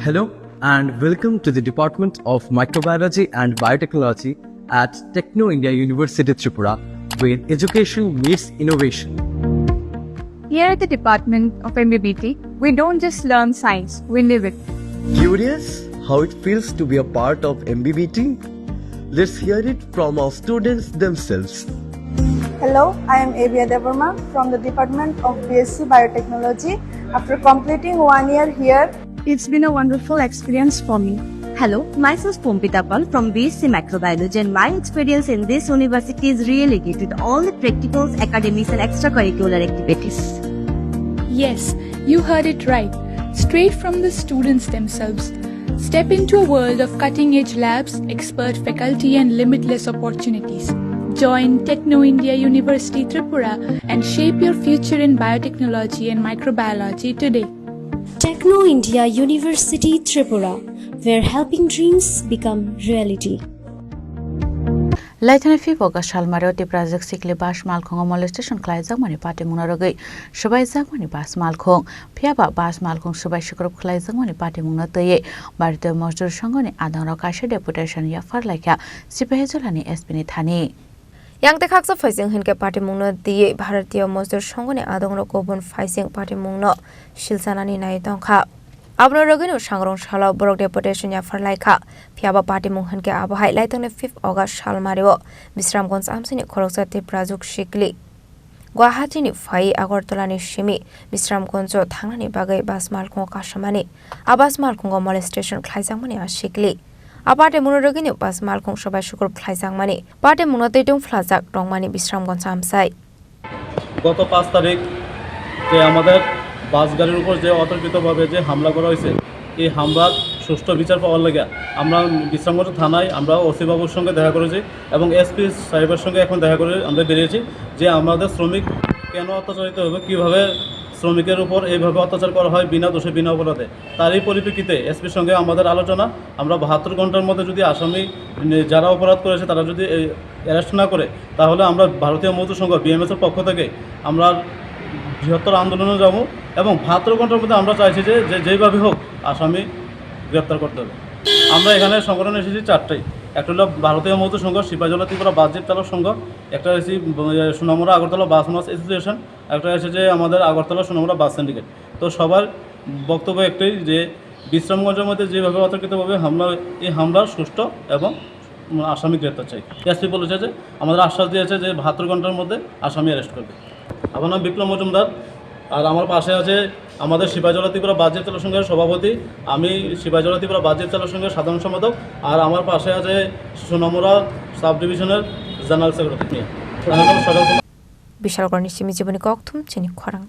Hello and welcome to the Department of Microbiology and Biotechnology at Techno India University Tripura, where education meets innovation. Here at the Department of MBBT, we don't just learn science, we live it. Curious how it feels to be a part of MBBT? Let's hear it from our students themselves. Hello, I am Avia Devarma from the Department of BSc Biotechnology. After completing 1 year here, It's been a wonderful experience for me. Hello, myself Pompita Pal from BSc Microbiology, and my experience in this university is really good with all the practicals, academics and extracurricular activities. Yes, you heard it right. Straight from the students themselves. Step into a world of cutting-edge labs, expert faculty and limitless opportunities. Join Techno India University Tripura and shape your future in biotechnology and microbiology today. Techno India University Tripura, where helping dreams become reality. Laitanafi boga shalmaro ti project sikle bas malkhong molestation khlaijak mani pate munarogei sabaijak mani bas malkhong phiaba bas malkhong sabai sikrop khlaijak mani pate mungna toye bharatiya mazdur sangoni adang rakashe deputation ya farlaikha sipahejolani spni thani yang te khaksa faising hin ke party mungna die bharatiya mazdur sangoni adang rokobon faising party mungna shilsanani nai tongkha abno rogino sangrong shala borok deputation ya farlaikha phiaba party mung hin ke abhai laitang 5 August sal mario bisramgonj amsini khoroksa te prajuk shikli Guwahati ni fai Agartala ni shimi bisramgonj thangnani bagai bas malkhong kasamani abas malkhong molestation khlaijak mani ashikli aparte munarogini bas malkhong sabai sukur khlaijak mani pate munate tung flajak tongmani bisramgonj amsai গত 5 তারিখ যে আমাদের বাস গাড়ির উপর যে অতর্কিতভাবে যে হামলা করা হয়েছে এই হামলার সুষ্ঠু বিচার পাওয়ার লাগে আমরা বিশ্রামগঞ্জ থানায় আমরা ওসি বাবুর সঙ্গে দেখা করেছি এবং এসপি সাহেবের সঙ্গে এখন দেখা করে আমরা বেরিয়েছি যে আমাদের শ্রমিক কেন অত্যাচারিত হবে কীভাবে শ্রমিকের উপর এইভাবে অত্যাচার করা হয় বিনা দোষে বিনা অপরাধে তারই পরিপ্রেক্ষিতে এসপির সঙ্গে আমাদের আলোচনা আমরা 72 ঘন্টার মধ্যে যদি আসামি যারা অপরাধ করেছে তারা যদি অ্যারেস্ট না করে তাহলে আমরা ভারতীয় মজদুর সংঘ বিএমএসের পক্ষ থেকে আমরা বৃহত্তর আন্দোলনে যাব এবং 72 ঘন্টার মধ্যে আমরা চাইছি যে যেভাবে হোক আসামি গ্রেপ্তার করতে হবে আমরা এখানে সংগঠন এসেছি 4টাই একটা হলো ভারতীয় মজদুর সংঘ সিপাহীজলা ত্রিপুরা বাস চালক সংঘ একটা হচ্ছে সোনামুড়া আগরতলা বাস মাস অ্যাসোসিয়েশন একটা হচ্ছে আমাদের আগরতলা সোনামুড়া বাস সিন্ডিকেট তো সবার বক্তব্য একটাই যে বিশ্রামগঞ্জের মধ্যে যেভাবে অতর্কিতভাবে হামলা এই হামলার সুষ্ঠু এবং আসামি গ্রেপ্তার চাই এসপি বলেছে যে আমাদের আশ্বাস দিয়েছে যে 72 ঘন্টার মধ্যে আসামি অ্যারেস্ট করবে আমার নাম বিপ্লব মজুমদার আর আমার পাশে আছে আমাদের সিপাহীজলা ত্রিপুরা বাস চালক সংঘের সভাপতি আমি সিপাহীজলা ত্রিপুরা বাস চালক সংঘের সাধারণ সম্পাদক আর আমার পাশে আছে সোনামুড়া সাব ডিভিশনের জেনারেল সেক্রেটারি বিশালগড় নিশ্চিমি জীবনী কক্থুম চিনি খরাং